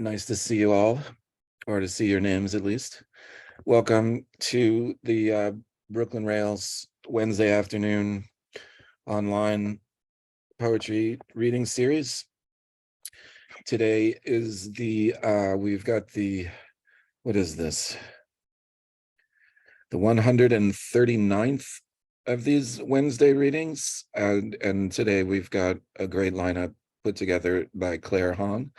Nice to see you all, or to see your names at least. Welcome to the Brooklyn Rails Wednesday afternoon online poetry reading series. Today is we've got what is this? The 139th of these Wednesday readings. And today we've got a great lineup put together by Claire Hahn.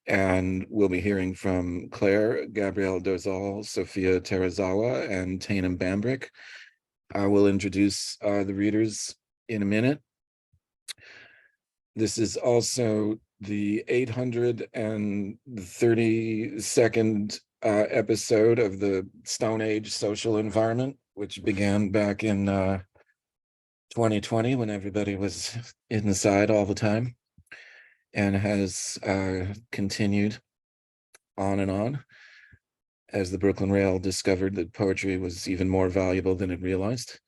And we'll be hearing from Claire, Gabriel Dozal, Sophia Terazawa, and Taneum Bambrick. I will introduce the readers in a minute. This is also the 832nd episode of the Stone Age social environment, which began back in 2020 when everybody was inside all the time, and has continued on and on as the Brooklyn Rail discovered that poetry was even more valuable than it realized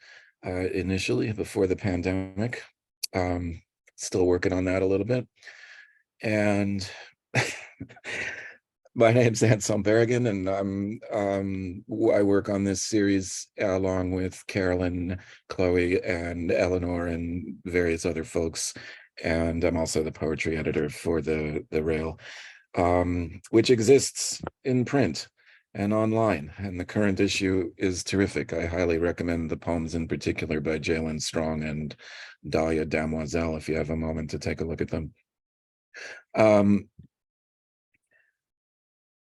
initially before the pandemic. Still working on that a little bit. And my name's Anselm Berrigan, and I work on this series along with Carolyn, Chloe, and Eleanor, and various other folks. And I'm also the poetry editor for the Rail, which exists in print and online. And the current issue is terrific. I highly recommend the poems in particular by Jalen Strong and Dahlia Damoiselle, if you have a moment to take a look at them.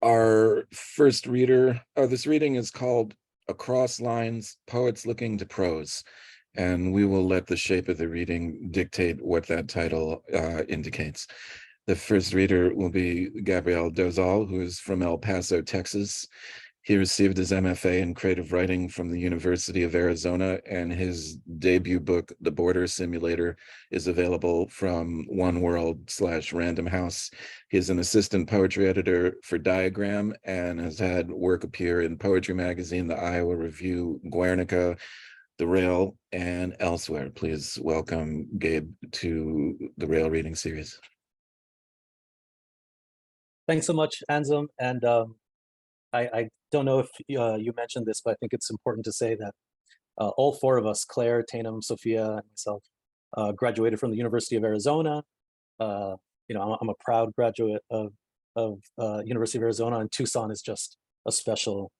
Our first reader, this reading is called Across Lines, Poets Looking to Prose. And we will let the shape of the reading dictate what that title indicates. The first reader will be Gabriel Dozal, who is from El Paso, Texas. He received his MFA in creative writing from the University of Arizona, and his debut book, The Border Simulator, is available from One World/Random House. He's an assistant poetry editor for Diagram and has had work appear in Poetry Magazine, the Iowa Review, Guernica, the Rail, and elsewhere. Please welcome Gabe to the Rail reading series. Thanks so much, Anselm. And I don't know if you mentioned this, but I think it's important to say that all four of us, Claire, Taneum, Sophia, and myself, graduated from the University of Arizona. I'm a proud graduate of University of Arizona, and Tucson is just a special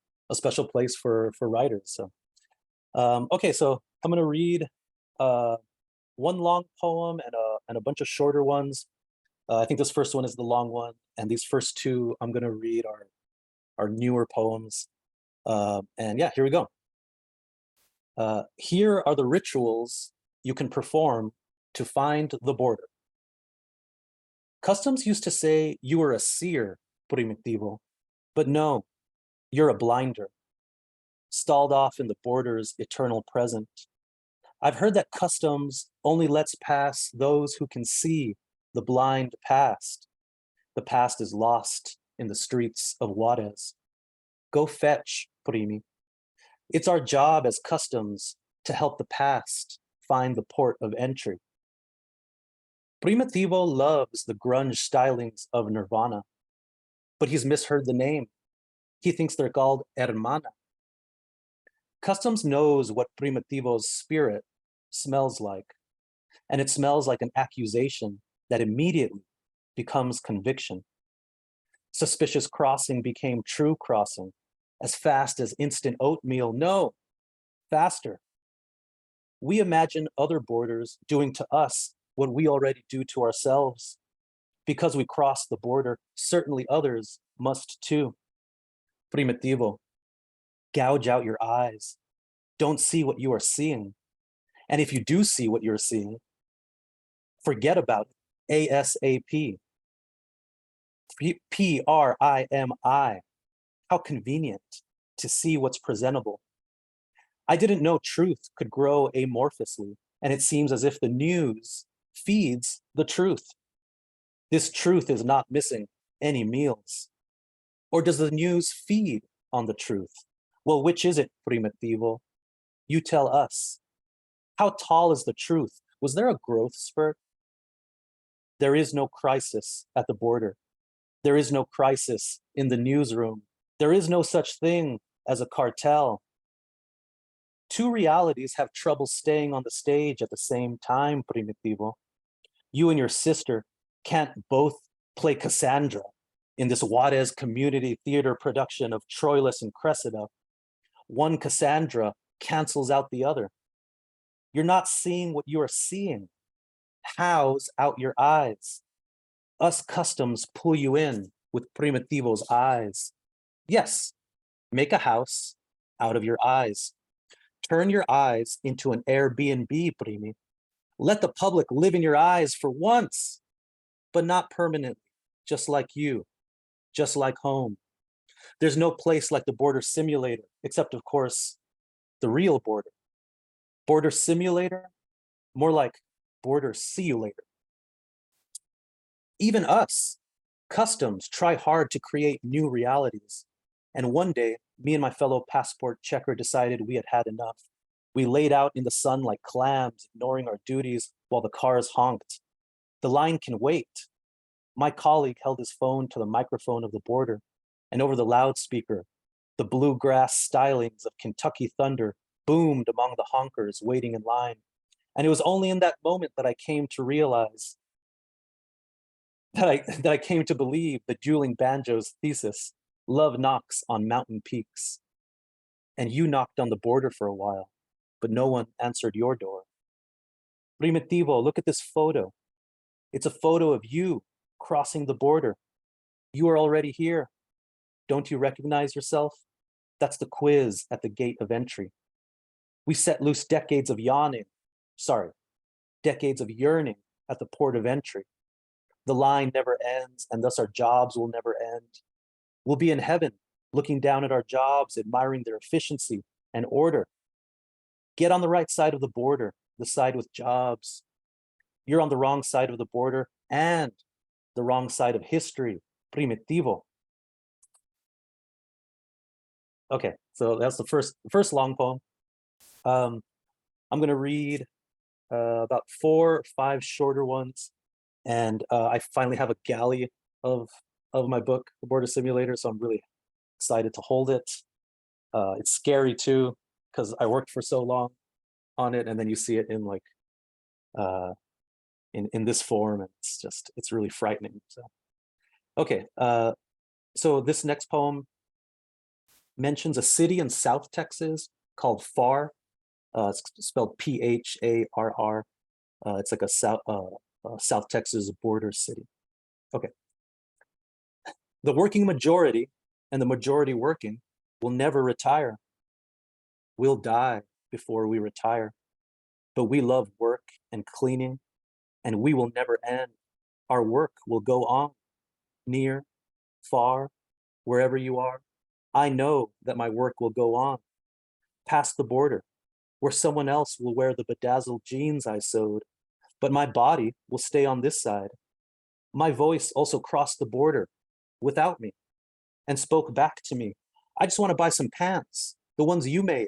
place for writers. So, okay, so I'm going to read one long poem and a bunch of shorter ones. I think this first one is the long one, and these first two I'm going to read are newer poems. And yeah, here we go. Here are the rituals you can perform to find the border. Customs used to say you were a seer, primitivo, but no, you're a blinder, stalled off in the border's eternal present. I've heard that customs only lets pass those who can see the blind past. The past is lost in the streets of Juarez. Go fetch, Primi. It's our job as customs to help the past find the port of entry. Primitivo loves the grunge stylings of Nirvana, but he's misheard the name. He thinks they're called Hermana. Customs knows what Primitivo's spirit smells like, and it smells like an accusation that immediately becomes conviction. Suspicious crossing became true crossing, as fast as instant oatmeal. No, faster. We imagine other borders doing to us what we already do to ourselves. Because we cross the border, certainly others must too. Primitivo, gouge out your eyes. Don't see what you are seeing. And if you do see what you're seeing, forget about it ASAP. PRIMI. How convenient to see what's presentable. I didn't know truth could grow amorphously, and it seems as if the news feeds the truth. This truth is not missing any meals. Or does the news feed on the truth? Well, which is it, Primitivo? You tell us. How tall is the truth? Was there a growth spurt? There is no crisis at the border. There is no crisis in the newsroom. There is no such thing as a cartel. Two realities have trouble staying on the stage at the same time, Primitivo. You and your sister can't both play Cassandra in this Juarez community theater production of Troilus and Cressida. One Cassandra cancels out the other. You're not seeing what you are seeing. House out your eyes. Us customs pull you in with Primitivo's eyes. Yes, make a house out of your eyes. Turn your eyes into an Airbnb, Primi. Let the public live in your eyes for once, but not permanently, just like you, just like home. There's no place like the border simulator, except, of course, the real border. Border simulator, more like border see you later. Even us, customs, try hard to create new realities. And one day, me and my fellow passport checker decided we had had enough. We laid out in the sun like clams, ignoring our duties while the cars honked. The line can wait. My colleague held his phone to the microphone of the border, and over the loudspeaker, the bluegrass stylings of Kentucky Thunder boomed among the honkers waiting in line. And it was only in that moment that I came to realize that I came to believe the dueling banjos thesis, love knocks on mountain peaks. And you knocked on the border for a while, but no one answered your door. Primitivo, look at this photo. It's a photo of you crossing the border. You are already here. Don't you recognize yourself? That's the quiz at the gate of entry. We set loose decades of decades of yearning at the port of entry. The line never ends, and thus our jobs will never end. We'll be in heaven, looking down at our jobs, admiring their efficiency and order. Get on the right side of the border, the side with jobs. You're on the wrong side of the border and the wrong side of history, Primitivo. Okay, so that's the first long poem. I'm gonna read about 4 or 5 shorter ones, and I finally have a galley of my book, The Border Simulator, so I'm really excited to hold it. It's scary too, because I worked for so long on it, and then you see it in like in this form, and it's really frightening. So okay, so this next poem mentions a city in South Texas called Pharr. It's spelled Pharr. It's like a South Texas border city. Okay. The working majority and the majority working will never retire. We'll die before we retire. But we love work and cleaning, and we will never end. Our work will go on, near, far, wherever you are. I know that my work will go on, past the border, where someone else will wear the bedazzled jeans I sewed, but my body will stay on this side. My voice also crossed the border without me and spoke back to me. I just want to buy some pants, the ones you made.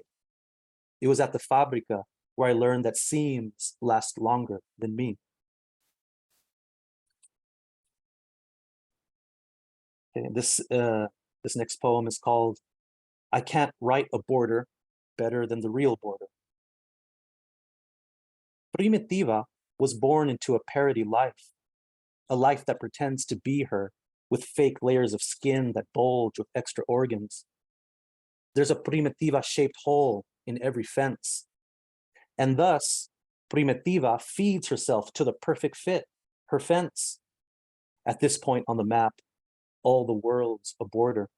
It was at the Fabrica where I learned that seams last longer than me. Okay, this next poem is called I Can't Write a Border Better Than the Real Border. Primitiva was born into a parody life, a life that pretends to be her with fake layers of skin that bulge with extra organs. There's a Primitiva-shaped hole in every fence. And thus, Primitiva feeds herself to the perfect fit, her fence. At this point on the map, all the world's a border.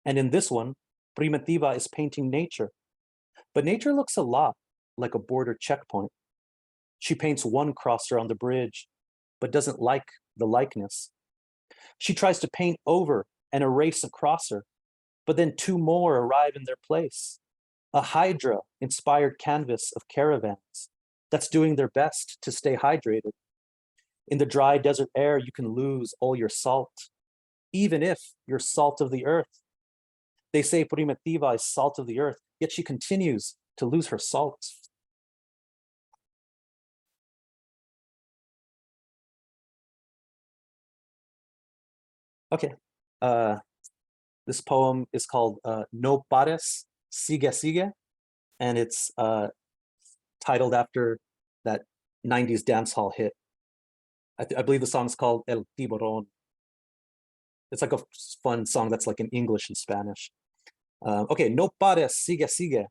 And in this one, Primitiva is painting nature. But nature looks a lot like a border checkpoint. She paints one crosser on the bridge, but doesn't like the likeness. She tries to paint over and erase a crosser, but then 2 more arrive in their place. A Hydra-inspired canvas of caravans that's doing their best to stay hydrated. In the dry desert air, you can lose all your salt, even if you're salt of the earth. They say Primitiva is salt of the earth, yet she continues to lose her salt. Okay. This poem is called No Pares, Sigue Sigue, and it's titled after that 90s dance hall hit. I believe the song's called El Tiburon. It's like a fun song that's like in English and Spanish. Okay, no pares, sigue, sigue.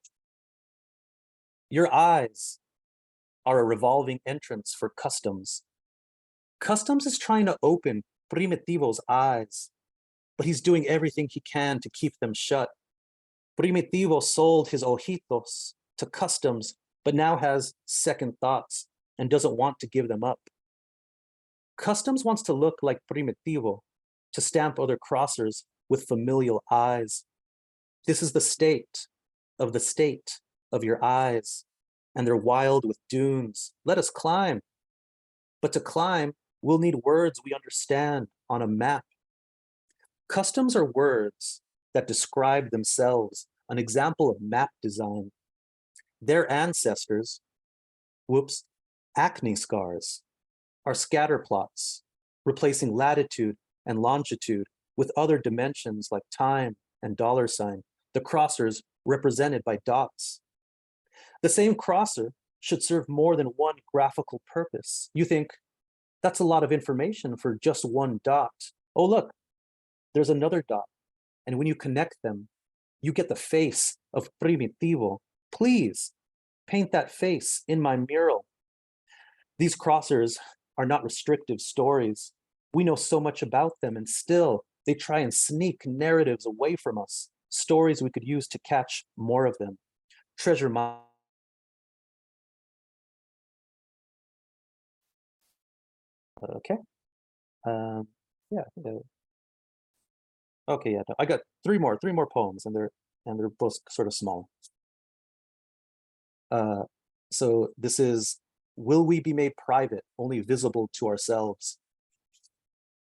Your eyes are a revolving entrance for customs. Customs is trying to open Primitivo's eyes, but he's doing everything he can to keep them shut. Primitivo sold his ojitos to customs, but now has second thoughts and doesn't want to give them up. Customs wants to look like Primitivo, to stamp other crossers with familial eyes. This is the state of your eyes, and they're wild with dunes. Let us climb. But to climb, we'll need words we understand on a map. Customs are words that describe themselves, an example of map design. Their ancestors, acne scars, are scatter plots, replacing latitude and longitude with other dimensions like time and dollar sign, the crossers represented by dots. The same crosser should serve more than one graphical purpose. You think, that's a lot of information for just one dot. Oh, look, there's another dot. And when you connect them, you get the face of Primitivo. Please paint that face in my mural. These crossers are not restrictive stories. We know so much about them, and still they try and sneak narratives away from us, stories we could use to catch more of them. Treasure my. Okay. Yeah. Okay, yeah. I got three more poems, and they're both sort of small. So this is Will We Be Made Private, Only Visible to Ourselves?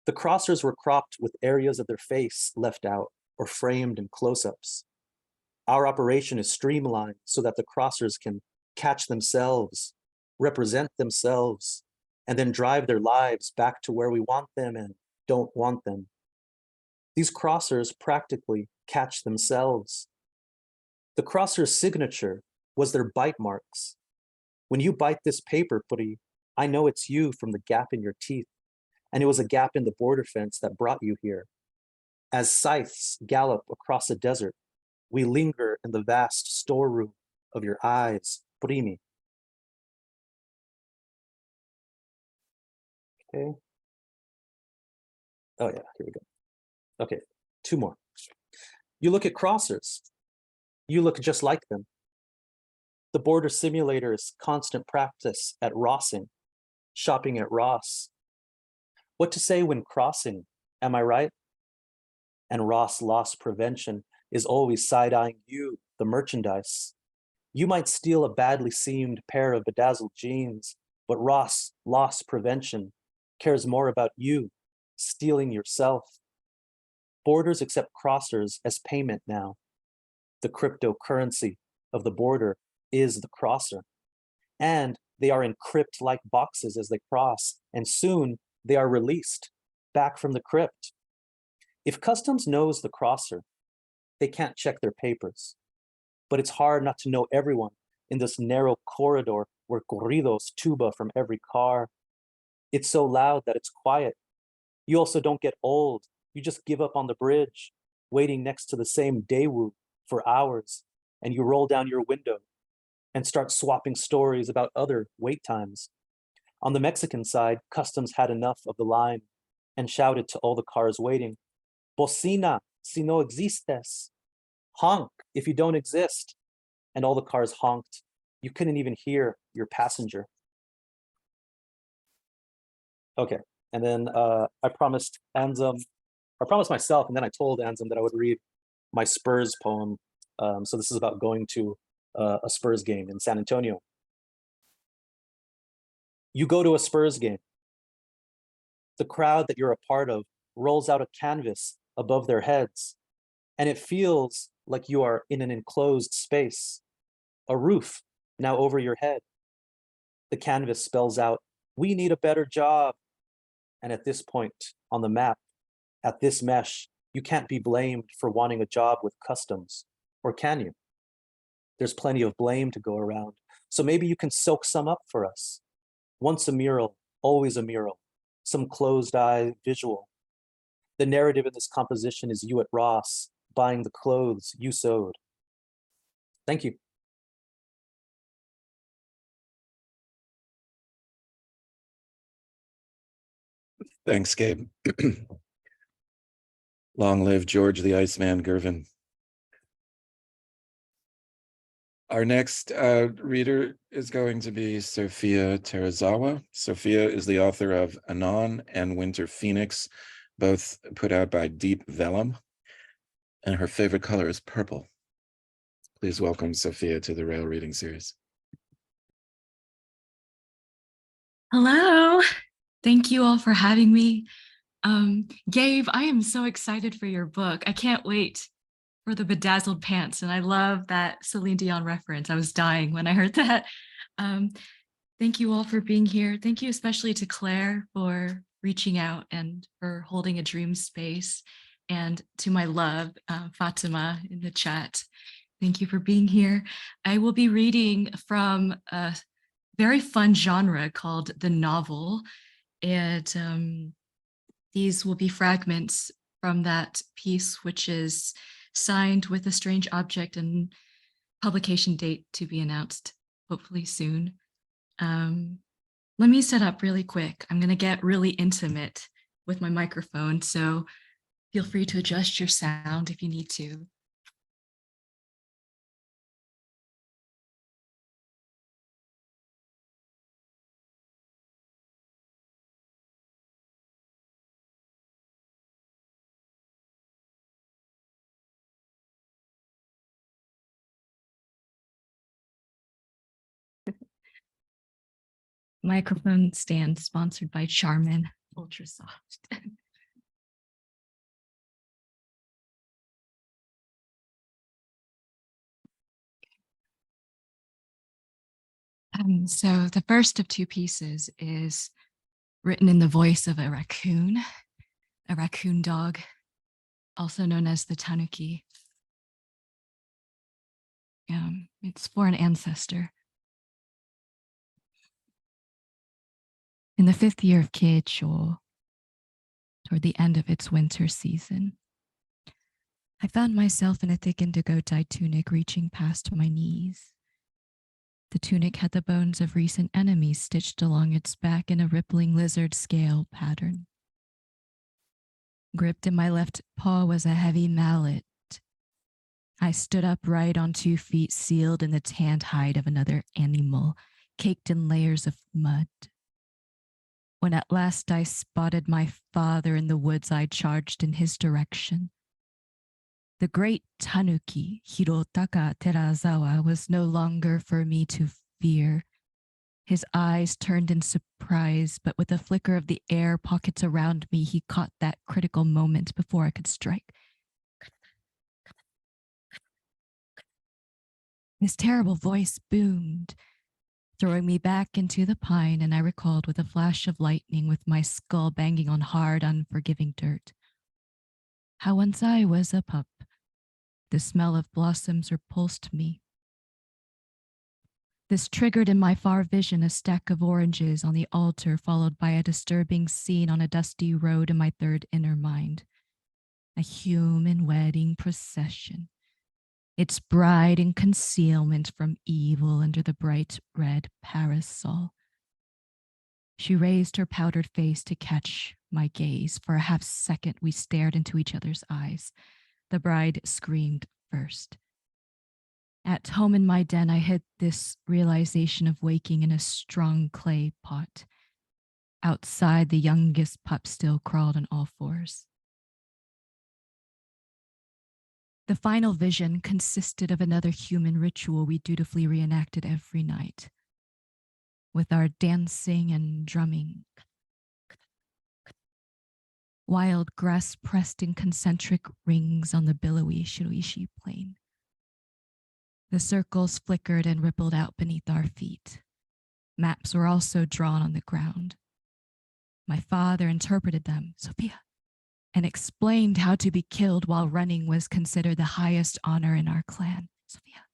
The crossers were cropped with areas of their face left out or framed in close-ups. Our operation is streamlined so that the crossers can catch themselves, represent themselves, and then drive their lives back to where we want them and don't want them. These crossers practically catch themselves. The crosser's signature was their bite marks. When you bite this paper, Puri, I know it's you from the gap in your teeth, and it was a gap in the border fence that brought you here. As scythes gallop across a desert, we linger in the vast storeroom of your eyes, Primi. Okay. Oh yeah, here we go. Okay, two more. You look at crossers. You look just like them. The border simulator is constant practice at Rossing, shopping at Ross. What to say when crossing, am I right? And Ross loss prevention is always side-eyeing you, the merchandise. You might steal a badly seamed pair of bedazzled jeans, but Ross loss prevention cares more about you, stealing yourself. Borders accept crossers as payment now. The cryptocurrency of the border is the crosser. And they are in crypt-like boxes as they cross, and soon they are released back from the crypt. If customs knows the crosser, they can't check their papers. But it's hard not to know everyone in this narrow corridor where corridos tuba from every car. It's so loud that it's quiet. You also don't get old. You just give up on the bridge, waiting next to the same Daewoo for hours, and you roll down your window and start swapping stories about other wait times. On the Mexican side, customs had enough of the line and shouted to all the cars waiting, "Bocina, si no existes." Honk if you don't exist. And all the cars honked. You couldn't even hear your passenger. Okay, and then I promised myself, and then I told Anzum that I would read my Spurs poem. So this is about going to a Spurs game in San Antonio. You go to a Spurs game. The crowd that you're a part of rolls out a canvas above their heads, and it feels like you are in an enclosed space, a roof now over your head. The canvas spells out, "We need a better job." And at this point on the map, At this mesh, you can't be blamed for wanting a job with customs, or can you? There's plenty of blame to go around, so maybe you can soak some up for us. Once a mural, always a mural, some closed-eye visual. The narrative in this composition is you at Ross, buying the clothes you sewed. Thank you. Thanks, Gabe. Long live George the Iceman Gervin. Our next reader is going to be Sophia Terazawa. Sophia is the author of Anon and Winter Phoenix, both put out by Deep Vellum, and her favorite color is purple. Please welcome Sophia to the Rail Reading Series. Hello. Thank you all for having me. Gabe, I am so excited for your book. I can't wait for the bedazzled pants. And I love that Celine Dion reference. I was dying when I heard that. Thank you all for being here. Thank you especially to Claire for reaching out and for holding a dream space. And to my love, Fatima in the chat. Thank you for being here. I will be reading from a very fun genre called the novel. And these will be fragments from that piece, which is signed with a strange object and publication date to be announced, hopefully soon. Let me set up really quick. I'm going to get really intimate with my microphone, so feel free to adjust your sound if you need to. Microphone stand sponsored by Charmin Ultra Soft. So the first of two pieces is written in the voice of a raccoon dog, also known as the tanuki. It's for an ancestor. In the 5th year of Keicho, toward the end of its winter season, I found myself in a thick indigo dyed tunic reaching past my knees. The tunic had the bones of recent enemies stitched along its back in a rippling lizard scale pattern. Gripped in my left paw was a heavy mallet. I stood upright on 2 feet, sealed in the tanned hide of another animal, caked in layers of mud. When at last I spotted my father in the woods, I charged in his direction. The great tanuki, Hirotaka Terazawa, was no longer for me to fear. His eyes turned in surprise, but with a flicker of the air pockets around me, he caught that critical moment before I could strike. His terrible voice boomed, throwing me back into the pine, and I recalled with a flash of lightning, with my skull banging on hard, unforgiving dirt, how once I was a pup, the smell of blossoms repulsed me. This triggered in my far vision a stack of oranges on the altar, followed by a disturbing scene on a dusty road in my third inner mind. A human wedding procession, its bride in concealment from evil under the bright red parasol. She raised her powdered face to catch my gaze. For a half second, we stared into each other's eyes. The bride screamed first. At home in my den, I hid this realization of waking in a strong clay pot. Outside, the youngest pup still crawled on all fours. The final vision consisted of another human ritual we dutifully reenacted every night, with our dancing and drumming. Wild grass pressed in concentric rings on the billowy Shiroishi plain. The circles flickered and rippled out beneath our feet. Maps were also drawn on the ground. My father interpreted them, Sophia, and explained how to be killed while running was considered the highest honor in our clan. Sophia.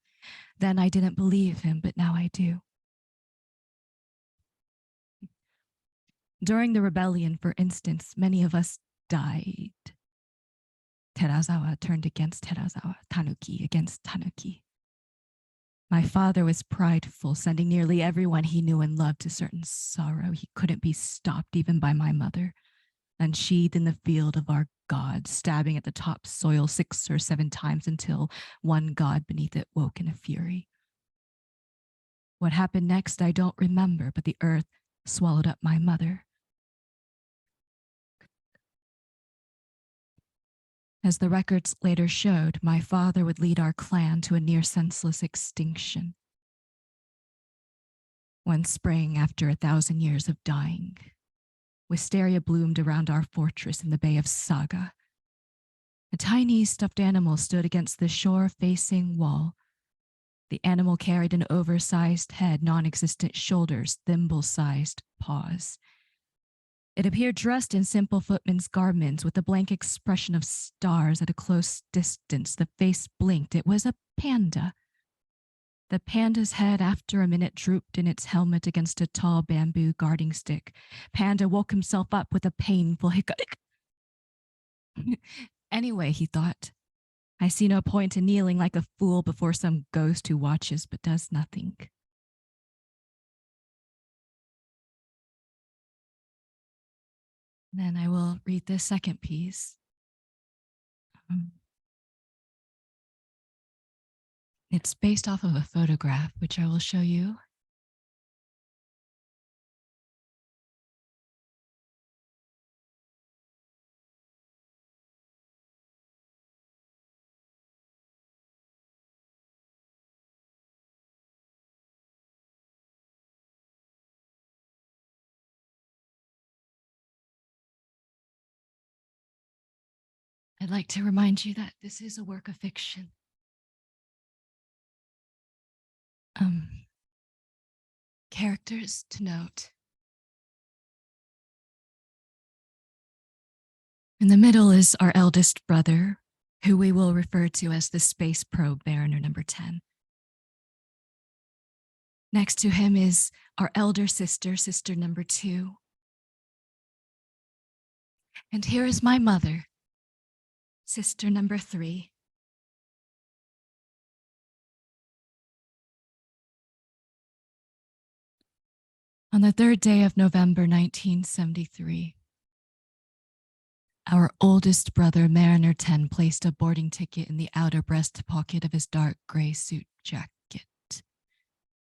Then I didn't believe him, but now I do. During the rebellion, for instance, many of us died. Terazawa turned against Terazawa, Tanuki against Tanuki. My father was prideful, sending nearly everyone he knew and loved to certain sorrow. He couldn't be stopped even by my mother, unsheathed in the field of our god, stabbing at the top soil 6 or 7 times until one god beneath it woke in a fury. What happened next, I don't remember, but the earth swallowed up my mother. As the records later showed, my father would lead our clan to a near senseless extinction. One spring, after 1,000 years of dying, wisteria bloomed around our fortress in the Bay of Saga. A tiny stuffed animal stood against the shore-facing wall. The animal carried an oversized head, non-existent shoulders, thimble-sized paws. It appeared dressed in simple footman's garments with a blank expression of stars at a close distance. The face blinked. It was a panda. The panda's head, after a minute, drooped in its helmet against a tall bamboo guarding stick. Panda woke himself up with a painful hiccup. Anyway, he thought, I see no point in kneeling like a fool before some ghost who watches but does nothing. Then I will read the second piece. It's based off of a photograph, which I will show you. I'd like to remind you that this is a work of fiction. Characters to note. In the middle is our eldest brother, who we will refer to as the space probe Mariner number 10. Next to him is our elder sister, sister number 2. And here is my mother, sister number 3. On the 3rd day of November, 1973, our oldest brother, Mariner 10, placed a boarding ticket in the outer breast pocket of his dark gray suit jacket.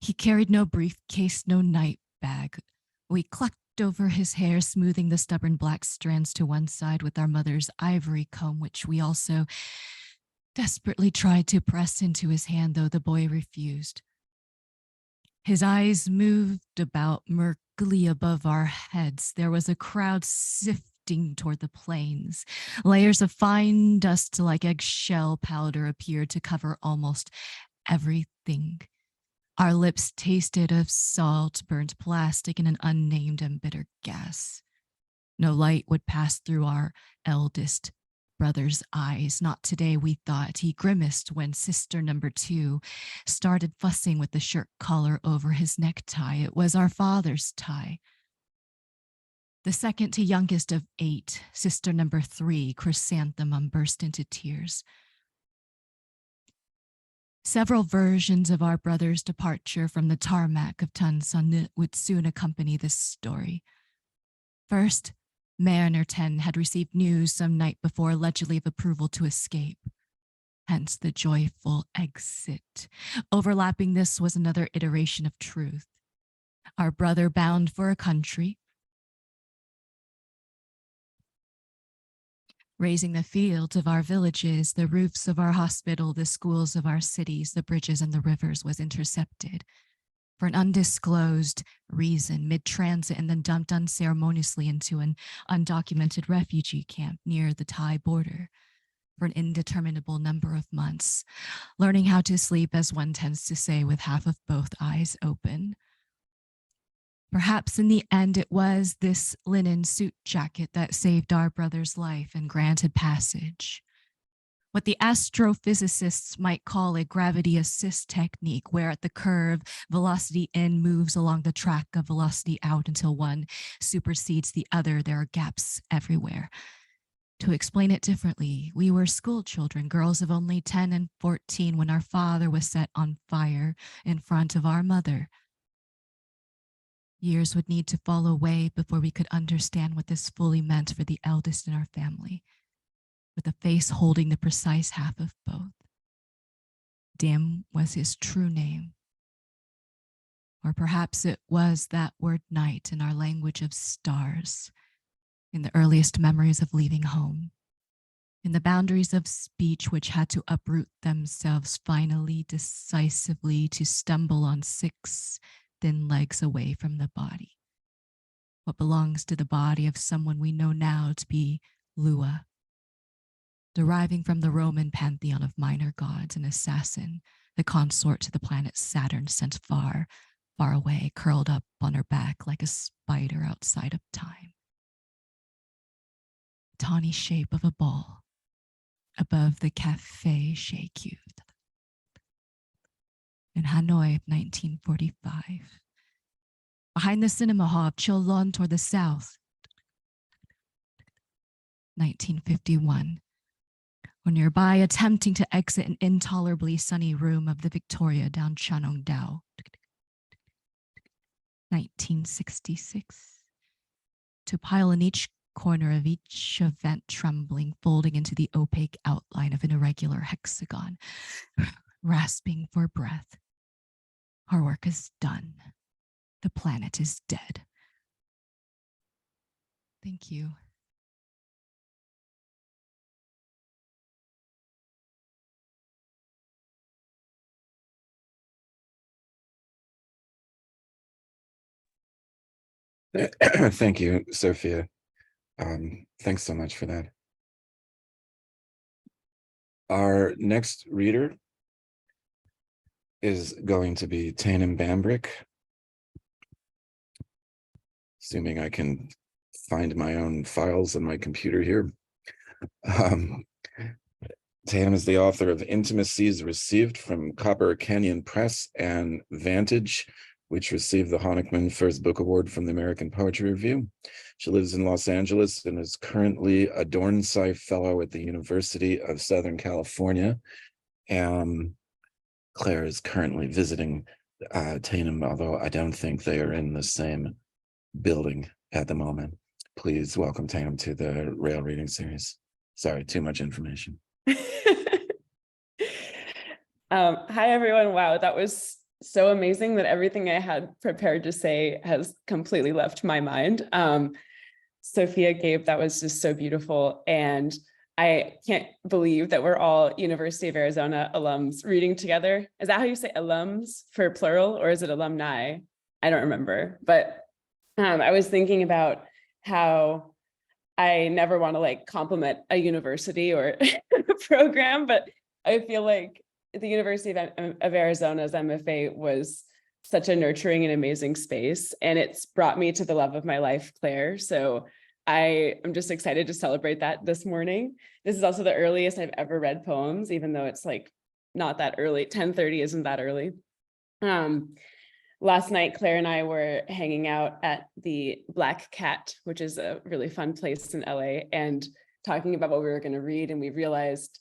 He carried no briefcase, no night bag. We clucked over his hair, smoothing the stubborn black strands to one side with our mother's ivory comb, which we also desperately tried to press into his hand, though the boy refused. His eyes moved about murkily above our heads. There was a crowd sifting toward the plains. Layers of fine dust like eggshell powder appeared to cover almost everything. Our lips tasted of salt, burnt plastic, and an unnamed and bitter gas. No light would pass through our eldest brother's eyes. Not today, we thought. He grimaced when sister number 2 started fussing with the shirt collar over his necktie. It was our father's tie. The second to youngest of 8, sister number 3, Chrysanthemum, burst into tears. Several versions of our brother's departure from the tarmac of Tansan would soon accompany this story. First, Mariner 10 had received news some night before, allegedly of approval to escape. Hence the joyful exit. Overlapping this was another iteration of truth. Our brother bound for a country, raising the fields of our villages, the roofs of our hospital, the schools of our cities, the bridges and the rivers, was intercepted for an undisclosed reason mid-transit and then dumped unceremoniously into an undocumented refugee camp near the Thai border for an indeterminable number of months, learning how to sleep, as one tends to say, with half of both eyes open. Perhaps in the end it was this linen suit jacket that saved our brother's life and granted passage. What the astrophysicists might call a gravity assist technique, where at the curve, velocity in moves along the track of velocity out until one supersedes the other. There are gaps everywhere. To explain it differently, we were school children, girls of only 10 and 14, when our father was set on fire in front of our mother. Years would need to fall away before we could understand what this fully meant for the eldest in our family, with a face holding the precise half of both. Dim was his true name. Or perhaps it was that word night in our language of stars, in the earliest memories of leaving home, in the boundaries of speech which had to uproot themselves finally, decisively, to stumble on 6 thin legs away from the body. What belongs to the body of someone we know now to be Lua, deriving from the Roman pantheon of minor gods, an assassin, the consort to the planet Saturn, sent far, far away, curled up on her back like a spider outside of time. The tawny shape of a ball above the Café Chez Q in Hanoi of 1945. Behind the cinema hall of Cholon toward the south, 1951. Or nearby, attempting to exit an intolerably sunny room of the Victoria down Chanongdao, 1966. To pile in each corner of each event, trembling, folding into the opaque outline of an irregular hexagon, rasping for breath. Our work is done. The planet is dead. Thank you. Thank you, Sophia. Thanks so much for that. Our next reader is going to be Taneum Bambrick. Assuming I can find my own files on my computer here. Taneum is the author of Intimacies, received from Copper Canyon Press, and Vantage, which received the Honickman First Book Award from the American Poetry Review. She lives in Los Angeles and is currently a Dornsife Fellow at the University of Southern California. Claire is currently visiting Taneum, although I don't think they are in the same building at the moment. Please welcome Taneum to the Rail Reading Series. Sorry, too much information. Hi, everyone. Wow, that was so amazing that everything I had prepared to say has completely left my mind. Sophia, Gabe, that was just so beautiful. And I can't believe that we're all University of Arizona alums reading together. Is that how you say alums for plural, or is it alumni? I don't remember. But I was thinking about how I never want to like compliment a university or a program, but I feel like the University of Arizona's MFA was such a nurturing and amazing space, and it's brought me to the love of my life, Claire. So I am just excited to celebrate that this morning. This is also the earliest I've ever read poems, even though it's like not that early. 10:30 isn't that early. Last night, Claire and I were hanging out at the Black Cat, which is a really fun place in LA, and talking about what we were going to read. And we realized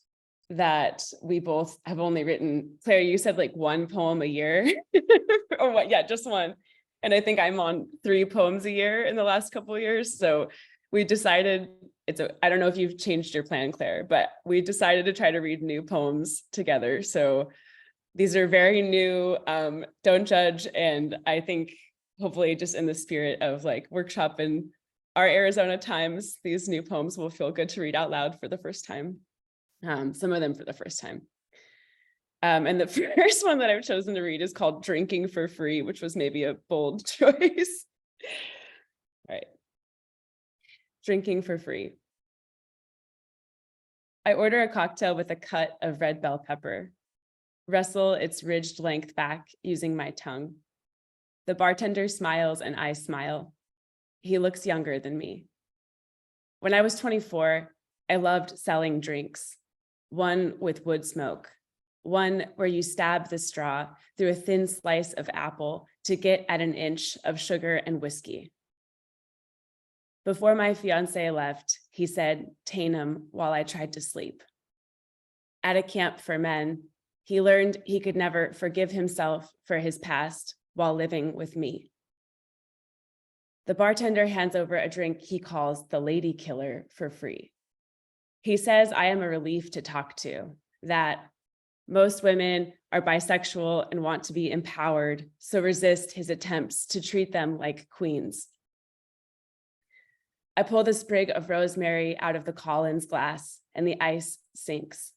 that we both have only written, Claire, you said like 1 poem a year or what? Yeah, just 1. And I think I'm on 3 poems a year in the last couple of years. So we decided I don't know if you've changed your plan, Claire, but we decided to try to read new poems together. So these are very new, don't judge. And I think hopefully just in the spirit of like workshop in our Arizona times, these new poems will feel good to read out loud for the first time. Some of them for the first time. And the first one that I've chosen to read is called Drinking for Free, which was maybe a bold choice. All right. Drinking for free. I order a cocktail with a cut of red bell pepper, wrestle its ridged length back using my tongue. The bartender smiles and I smile. He looks younger than me. When I was 24, I loved selling drinks, one with wood smoke, one where you stab the straw through a thin slice of apple to get at an inch of sugar and whiskey. Before my fiance left, he said Taneum while I tried to sleep. At a camp for men, he learned he could never forgive himself for his past while living with me. The bartender hands over a drink he calls the Lady Killer for free. He says I am a relief to talk to, that most women are bisexual and want to be empowered, so resist his attempts to treat them like queens. I pull the sprig of rosemary out of the Collins glass and the ice sinks.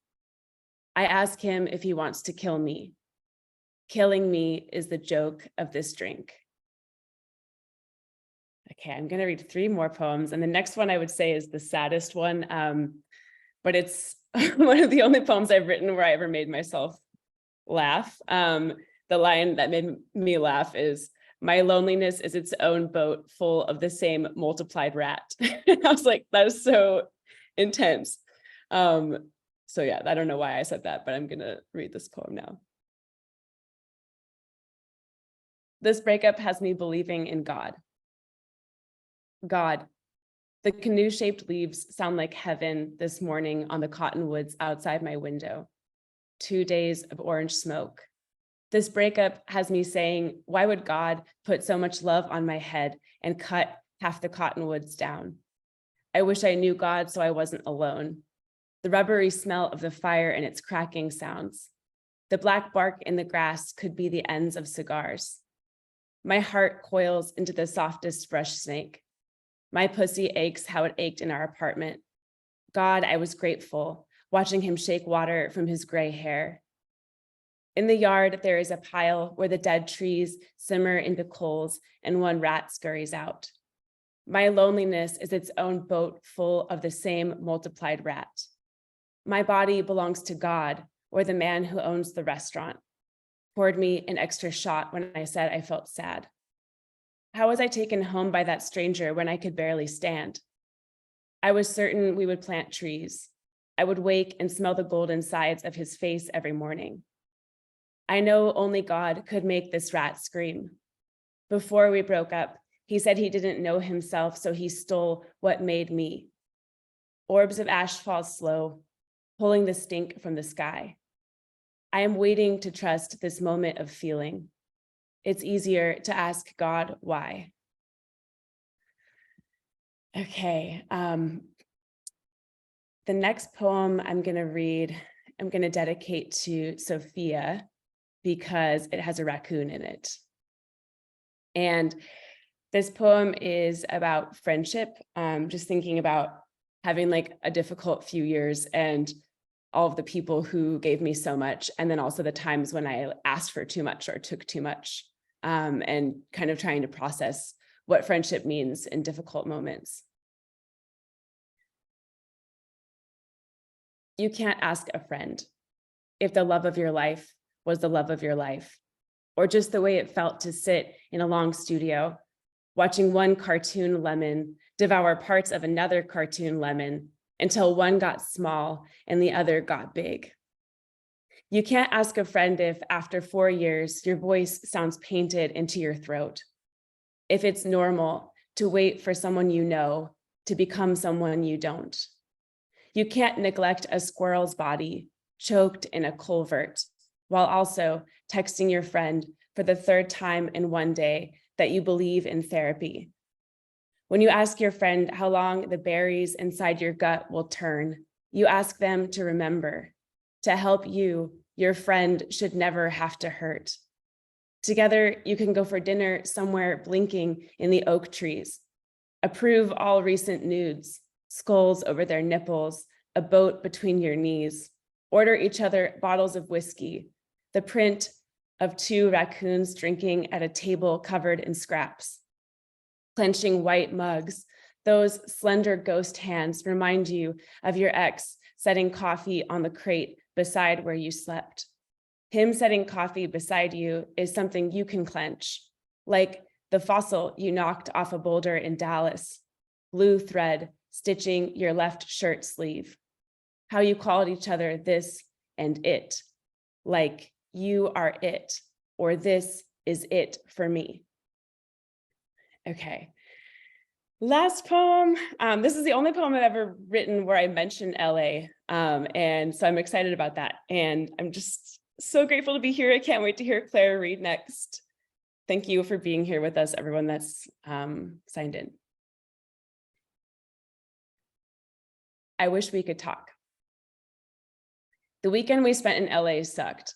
I ask him if he wants to kill me. Killing me is the joke of this drink. Okay, I'm gonna read 3 more poems, and the next one I would say is the saddest one, but it's one of the only poems I've written where I ever made myself laugh. The line that made me laugh is, "My loneliness is its own boat full of the same multiplied rat." I was like, that is so intense. So yeah, I don't know why I said that, but I'm gonna read this poem now. This breakup has me believing in God. God, the canoe-shaped leaves sound like heaven this morning on the cottonwoods outside my window. 2 days of orange smoke. This breakup has me saying, why would God put so much love on my head and cut half the cottonwoods down? I wish I knew God so I wasn't alone. The rubbery smell of the fire and its cracking sounds. The black bark in the grass could be the ends of cigars. My heart coils into the softest brush snake. My pussy aches how it ached in our apartment. God, I was grateful, watching him shake water from his gray hair. In the yard, there is a pile where the dead trees simmer into coals and one rat scurries out. My loneliness is its own boat full of the same multiplied rat. My body belongs to God, or the man who owns the restaurant. Poured me an extra shot when I said I felt sad. How was I taken home by that stranger when I could barely stand? I was certain we would plant trees. I would wake and smell the golden sides of his face every morning. I know only God could make this rat scream. Before we broke up, he said he didn't know himself, so he stole what made me. Orbs of ash fall slow, pulling the stink from the sky. I am waiting to trust this moment of feeling. It's easier to ask God why. Okay, the next poem I'm gonna read, I'm gonna dedicate to Sophia because it has a raccoon in it. And this poem is about friendship, just thinking about having like a difficult few years and all of the people who gave me so much, and then also the times when I asked for too much or took too much, and kind of trying to process what friendship means in difficult moments. You can't ask a friend if the love of your life was the love of your life, or just the way it felt to sit in a long studio, watching one cartoon lemon devour parts of another cartoon lemon until one got small and the other got big. You can't ask a friend if after 4 years, your voice sounds painted into your throat. If it's normal to wait for someone you know to become someone you don't. You can't neglect a squirrel's body choked in a culvert while also texting your friend for the 3rd time in one day that you believe in therapy. When you ask your friend how long the berries inside your gut will turn, you ask them to remember, to help you, your friend should never have to hurt. Together, you can go for dinner somewhere blinking in the oak trees, approve all recent nudes, skulls over their nipples, a boat between your knees, order each other bottles of whiskey, the print of 2 raccoons drinking at a table covered in scraps. Clenching white mugs, those slender ghost hands remind you of your ex setting coffee on the crate beside where you slept. Him setting coffee beside you is something you can clench. like the fossil you knocked off a boulder in Dallas, blue thread stitching your left shirt sleeve. How you called each other this and it, like you are it, or this is it for me. Okay. Last poem. This is the only poem I've ever written where I mention LA. And so I'm excited about that. And I'm just so grateful to be here. I can't wait to hear Claire read next. Thank you for being here with us, everyone that's signed in. I wish we could talk. The weekend we spent in LA sucked.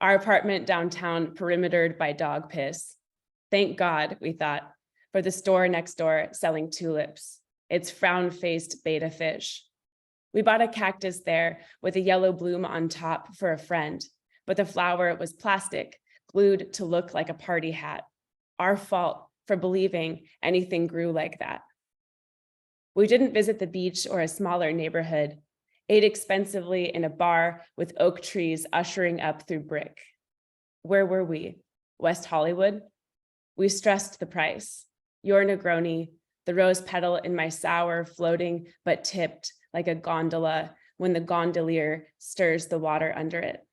Our apartment downtown perimetered by dog piss. Thank God, we thought, for the store next door selling tulips, its frown-faced betta fish. We bought a cactus there with a yellow bloom on top for a friend, but the flower was plastic, glued to look like a party hat. Our fault for believing anything grew like that. We didn't visit the beach or a smaller neighborhood, ate expensively in a bar with oak trees ushering up through brick. Where were we? West Hollywood? We stressed the price. Your Negroni, the rose petal in my sour, floating but tipped like a gondola when the gondolier stirs the water under it.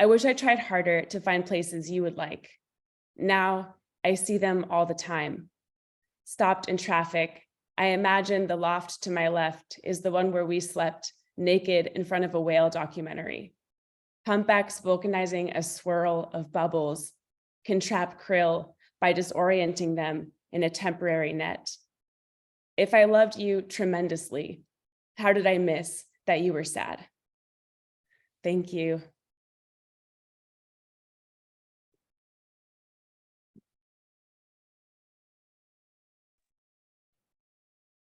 I wish I tried harder to find places you would like. Now I see them all the time. Stopped in traffic, I imagine the loft to my left is the one where we slept naked in front of a whale documentary. Humpbacks vulcanizing a swirl of bubbles can trap krill by disorienting them in a temporary net. If I loved you tremendously, how did I miss that you were sad? Thank you.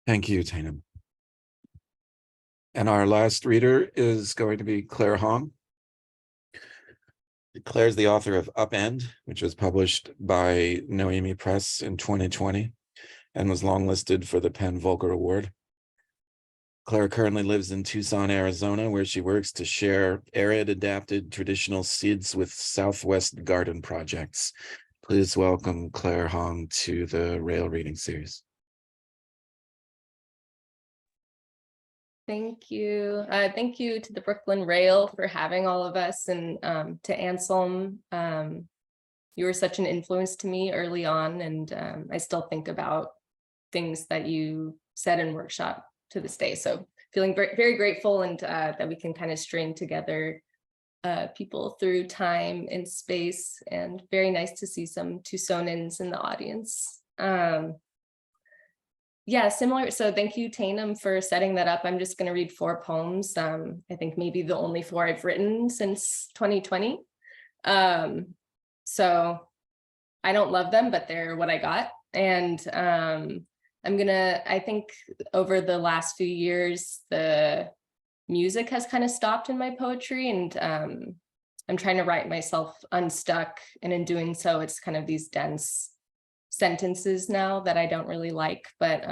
Thank you, Taneum. And our last reader is going to be Claire Hong. Claire's the author of Upend, which was published by Noemi Press in 2020 and was longlisted for the PEN Volcker Award. Claire currently lives in Tucson, Arizona, where she works to share arid adapted traditional seeds with Southwest Garden projects. Please welcome Claire Hong to the Rail Reading Series. Thank you. Thank you to the Brooklyn Rail for having all of us, and to Anselm. You were such an influence to me early on, and I still think about things that you said in workshop to this day. So feeling very, very grateful, and that we can kind of string together people through time and space, and very nice to see some Tucsonans in the audience. Yeah, similar. So thank you, Taneum, for setting that up. I'm just going to read 4 poems. I think maybe the only 4 I've written since 2020. So I don't love them, but they're what I got. And I think over the last few years, the music has kind of stopped in my poetry, and I'm trying to write myself unstuck. And in doing so, it's kind of these dense sentences now that I don't really like, but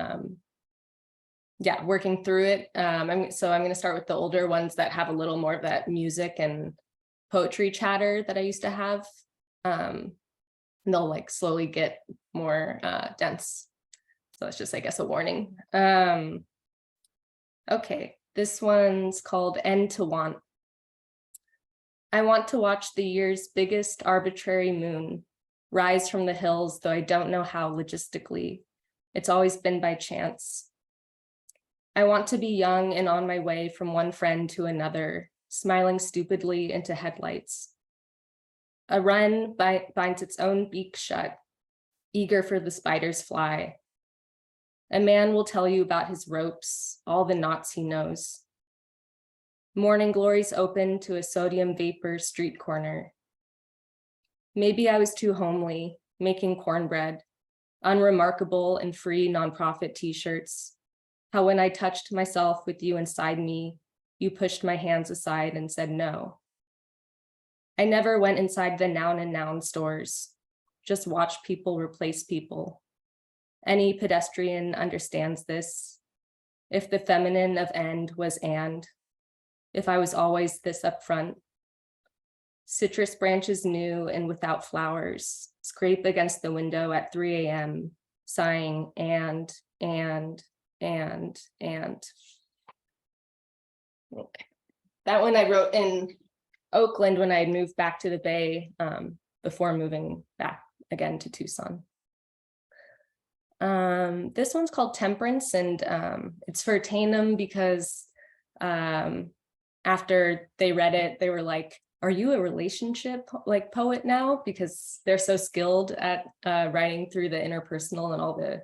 yeah, working through it. I'm going to start with the older ones that have a little more of that music and poetry chatter that I used to have. And they'll like slowly get more dense. So it's just, I guess, a warning. Okay, this one's called End to Want. I want to watch the year's biggest arbitrary moon rise from the hills, though I don't know how logistically. It's always been by chance. I want to be young and on my way from one friend to another, smiling stupidly into headlights. A wren binds its own beak shut, eager for the spider's fly. A man will tell you about his ropes, all the knots he knows. Morning glories open to a sodium vapor street corner. Maybe I was too homely, making cornbread, unremarkable and free nonprofit t-shirts. How when I touched myself with you inside me, you pushed my hands aside and said no. I never went inside the noun and noun stores, just watched people replace people. Any pedestrian understands this. If the feminine of end was and, if I was always this upfront. Citrus branches new and without flowers, scrape against the window at 3 a.m., sighing and. That one I wrote in Oakland when I had moved back to the Bay before moving back again to Tucson. This one's called Temperance, and it's for Taneum because after they read it, they were like, are you a relationship like poet now? Because they're so skilled at writing through the interpersonal and all the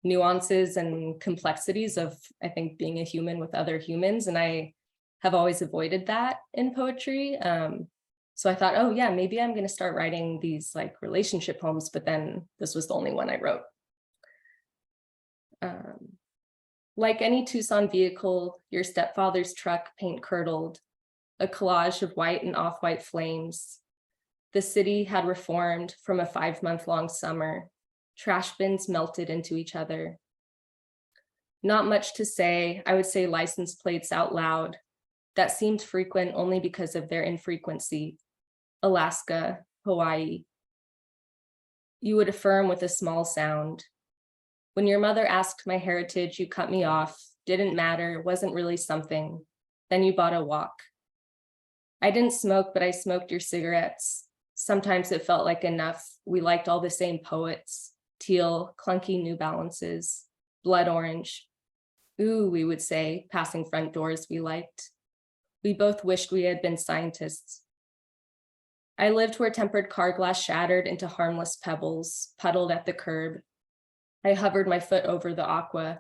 nuances and complexities of, I think, being a human with other humans. And I have always avoided that in poetry. So I thought, oh yeah, maybe I'm going to start writing these like relationship poems, but then this was the only one I wrote. Like any Tucson vehicle, your stepfather's truck paint curdled, a collage of white and off-white flames. The city had reformed from a 5-month-long summer. Trash bins melted into each other. Not much to say. I would say license plates out loud. That seemed frequent only because of their infrequency. Alaska, Hawaii. You would affirm with a small sound. When your mother asked my heritage, you cut me off. Didn't matter, wasn't really something. Then you bought a walk. I didn't smoke, but I smoked your cigarettes. Sometimes it felt like enough. We liked all the same poets. Teal, clunky New Balances, blood orange. Ooh, we would say, passing front doors we liked. We both wished we had been scientists. I lived where tempered car glass shattered into harmless pebbles, puddled at the curb. I hovered my foot over the aqua.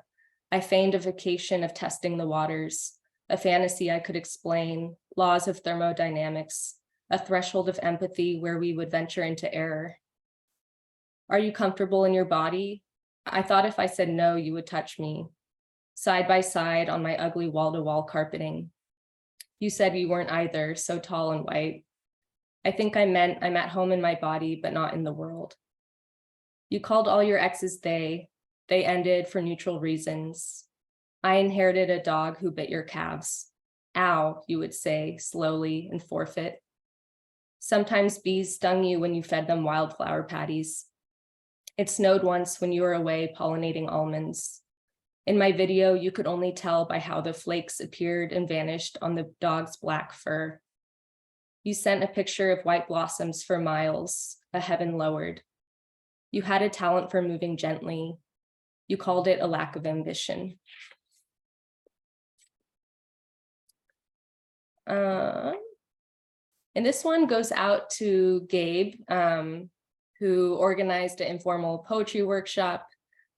I feigned a vacation of testing the waters, a fantasy I could explain, laws of thermodynamics, a threshold of empathy where we would venture into error. Are you comfortable in your body? I thought if I said no, you would touch me, side by side on my ugly wall-to-wall carpeting. You said you weren't either, so tall and white. I think I meant I'm at home in my body, but not in the world. You called all your exes they ended for neutral reasons. I inherited a dog who bit your calves. Ow, you would say slowly and forfeit. Sometimes bees stung you when you fed them wildflower patties. It snowed once when you were away pollinating almonds. In my video, you could only tell by how the flakes appeared and vanished on the dog's black fur. You sent a picture of white blossoms for miles, a heaven lowered. You had a talent for moving gently. You called it a lack of ambition. And this one goes out to Gabe, who organized an informal poetry workshop.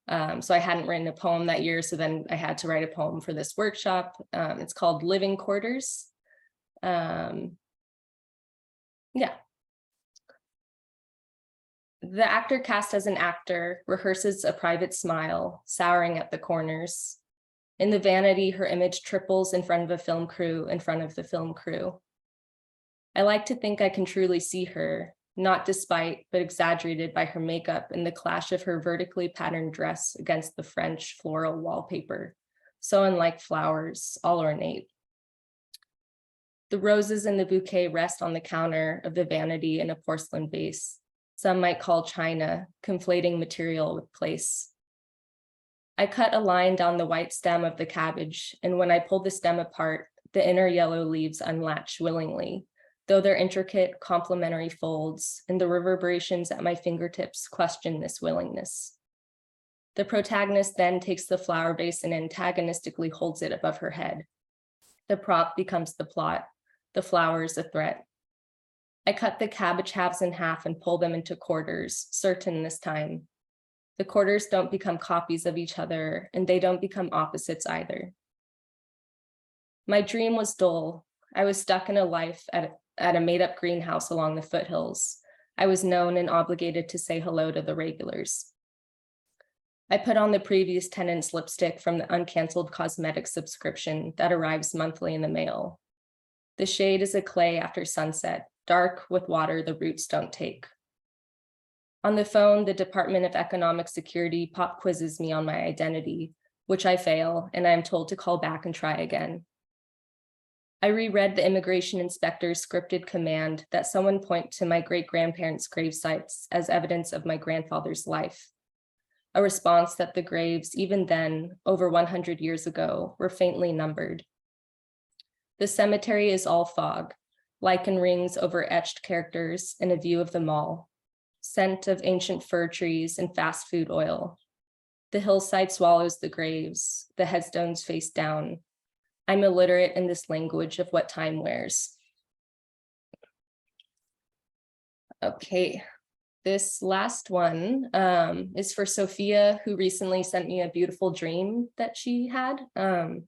So I hadn't written a poem that year, so then I had to write a poem for this workshop. It's called Living Quarters. Yeah. The actor cast as an actor rehearses a private smile, souring at the corners. In the vanity, her image triples in front of a film crew in front of the film crew. I like to think I can truly see her, not despite, but exaggerated by her makeup and the clash of her vertically patterned dress against the French floral wallpaper, so unlike flowers, all ornate. The roses in the bouquet rest on the counter of the vanity in a porcelain vase. Some might call china, conflating material with place. I cut a line down the white stem of the cabbage, and when I pulled the stem apart, the inner yellow leaves unlatch willingly, though their intricate complementary folds and the reverberations at my fingertips question this willingness. The protagonist then takes the flower vase and antagonistically holds it above her head. The prop becomes the plot, the flowers a threat. I cut the cabbage halves in half and pull them into quarters, certain this time. The quarters don't become copies of each other, and they don't become opposites either. My dream was dull. I was stuck in a life at a made-up greenhouse along the foothills. I was known and obligated to say hello to the regulars. I put on the previous tenant's lipstick from the uncanceled cosmetic subscription that arrives monthly in the mail. The shade is a clay after sunset, dark with water the roots don't take. On the phone, the Department of Economic Security pop quizzes me on my identity, which I fail, and I am told to call back and try again. I reread the immigration inspector's scripted command that someone point to my great-grandparents' grave sites as evidence of my grandfather's life. A response that the graves, even then, over 100 years ago, were faintly numbered. The cemetery is all fog, lichen rings over etched characters and a view of the mall, scent of ancient fir trees and fast food oil. The hillside swallows the graves, the headstones face down. I'm illiterate in this language of what time wears. Okay, this last one is for Sophia, who recently sent me a beautiful dream that she had. And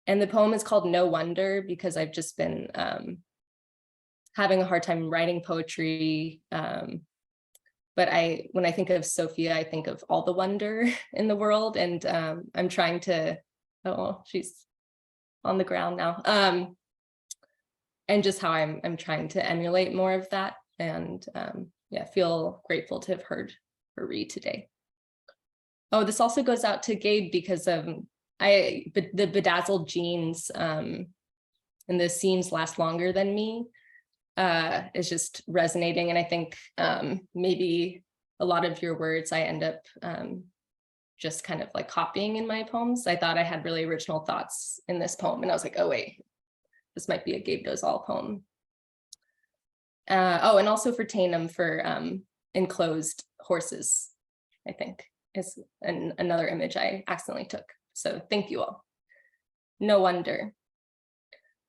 the poem is called No Wonder, because I've just been having a hard time writing poetry. But when I think of Sophia, I think of all the wonder in the world. And I'm trying to, oh, she's on the ground now. And just how I'm trying to emulate more of that. And yeah, feel grateful to have heard her read today. Oh, this also goes out to Gabe because the bedazzled jeans and the seams last longer than me is just resonating. And I think maybe a lot of your words I end up just kind of like copying in my poems. I thought I had really original thoughts in this poem, and I was like, oh wait, this might be a Gabe Dozal poem. Oh, and also for Taneum for enclosed horses, I think is another image I accidentally took. So thank you all. No wonder.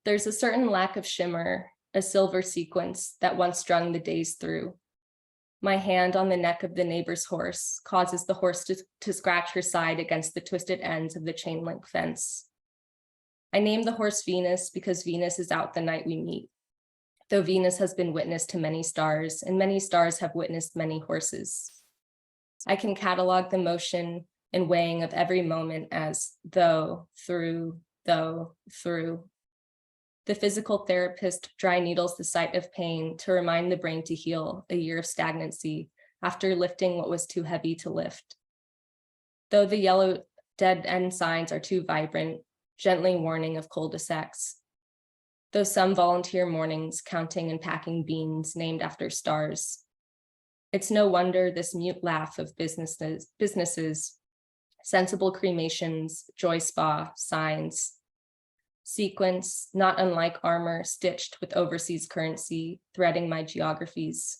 There's a certain lack of shimmer, a silver sequence that once strung the days through. My hand on the neck of the neighbor's horse causes the horse to scratch her side against the twisted ends of the chain link fence. I name the horse Venus because Venus is out the night we meet, though Venus has been witness to many stars, and many stars have witnessed many horses. I can catalog the motion and weighing of every moment as though, through. The physical therapist dry needles the site of pain to remind the brain to heal a year of stagnancy after lifting what was too heavy to lift. Though the yellow dead end signs are too vibrant, gently warning of cul-de-sacs. Though some volunteer mornings counting and packing beans named after stars. It's no wonder this mute laugh of businesses, sensible cremations, joy spa, signs, sequence, not unlike armor stitched with overseas currency, threading my geographies.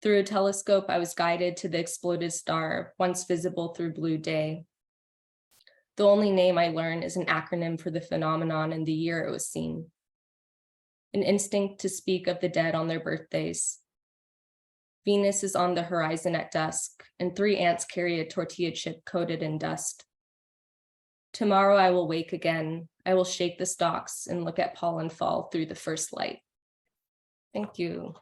Through a telescope, I was guided to the exploded star, once visible through blue day. The only name I learn is an acronym for the phenomenon and the year it was seen. An instinct to speak of the dead on their birthdays. Venus is on the horizon at dusk, and 3 ants carry a tortilla chip coated in dust. Tomorrow I will wake again. I will shake the stalks and look at pollen fall through the first light. Thank you.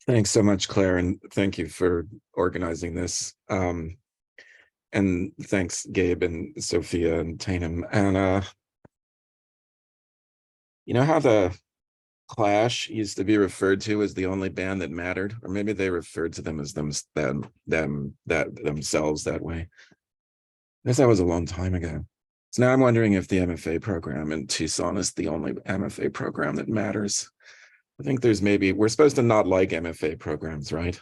Thanks so much, Claire, and thank you for organizing this. And thanks, Gabe and Sophia and Taneum. And you know how the Clash used to be referred to as the only band that mattered, or maybe they referred to them as themselves that way. I guess that was a long time ago. So now I'm wondering if the MFA program in Tucson is the only MFA program that matters. I think we're supposed to not like MFA programs, right?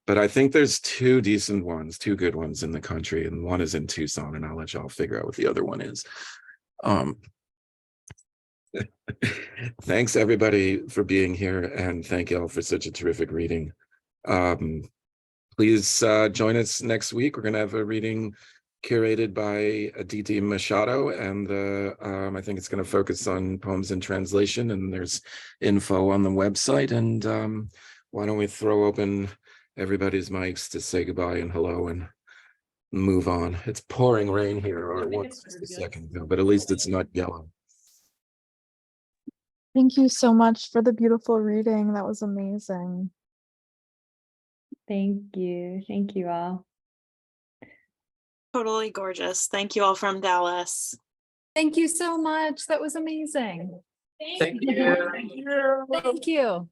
But I think there's 2 decent ones, 2 good ones in the country, and one is in Tucson, and I'll let y'all figure out what the other one is. Thanks everybody for being here, and thank y'all for such a terrific reading. Please join us next week. We're going to have a reading curated by Aditi Machado, and I think it's going to focus on poems in translation, and there's info on the website. And why don't we throw open everybody's mics to say goodbye and hello and move on. It's pouring rain here, or it was just a second ago, but at least it's not yellow. Thank you so much for the beautiful reading. That was amazing. Thank you. Thank you all. Totally gorgeous. Thank you all from Dallas. Thank you so much. That was amazing. Thank you. Thank you.